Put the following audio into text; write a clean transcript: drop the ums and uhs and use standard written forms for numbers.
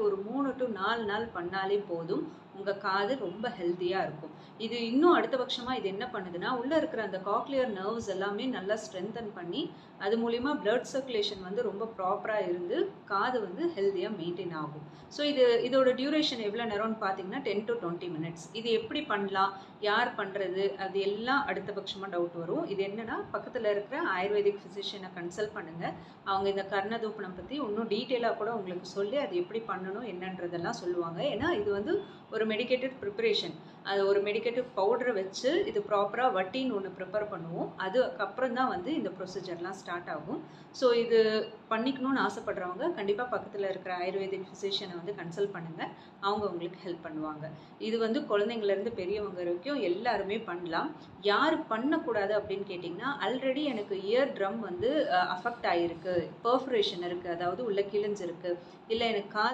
ஒரு 3 to 4 நாள் பண்ணாலே போதும். உங்க காது ரொம்ப ஹெல்த்தியா இருக்கும். இது இன்னும் அடுத்த பட்சமா இது என்ன பண்ணுதுன்னா, உள்ள இருக்கிற அந்த காக்லியர் நர்வ்ஸ் எல்லாமே நல்லா ஸ்ட்ரென்தன் பண்ணி, அது மூலியமா பிளட் சர்க்குலேஷன் வந்து ரொம்ப ப்ராப்பரா இருந்து காது வந்து ஹெல்த்தியா மெயின்டைன் ஆகும். ஸோ இதோட டியூரேஷன் எவ்வளோ நேரம்னு பார்த்தீங்கன்னா 10 to 20 மினிட்ஸ். இது எப்படி பண்ணலாம், யார் பண்ணுறது, அது எல்லாம் அடுத்த பட்சமாக டவுட் வரும். இது என்னன்னா, பக்கத்தில் இருக்கிற ஆயுர்வேதிக் ஃபிசிஷியனை கன்சல்ட் பண்ணுங்க. அவங்க இந்த கர்ணதூபனம் பற்றி இன்னும் டீட்டெயிலாக கூட உங்களுக்கு சொல்லி அது எப்படி பண்ணணும் என்னன்றதெல்லாம் சொல்லுவாங்க. ஏன்னா இது வந்து ஒரு மெடிக்கேட்டட் ப்ரிப்பரேஷன். அது ஒரு மெடிக்கேட்டிவ் பவுடரை வச்சு இது ப்ராப்பராக வட்டின்னு ஒன்று ப்ரிப்பேர் பண்ணுவோம். அதுக்கப்புறம் தான் வந்து இந்த ப்ரொசீஜர்லாம் ஸ்டார்ட் ஆகும். ஸோ இது பண்ணிக்கணும்னு ஆசைப்படுறவங்க கண்டிப்பாக பக்கத்தில் இருக்கிற ஆயுர்வேதிக் ஃபிசிஷியனை வந்து கன்சல்ட் பண்ணுங்கள். அவங்க உங்களுக்கு ஹெல்ப் பண்ணுவாங்க. இது வந்து குழந்தைங்கள்லேருந்து பெரியவங்க வரைக்கும் எல்லாருமே பண்ணலாம். யார் பண்ணக்கூடாது அப்படின்னு கேட்டிங்கன்னா, ஆல்ரெடி எனக்கு இயர் ட்ரம் வந்து அஃபெக்ட் ஆகிருக்கு, பெர்ஃபரேஷன் இருக்குது, அதாவது உள்ள கிழிஞ்சிருக்கு, இல்லை எனக்கு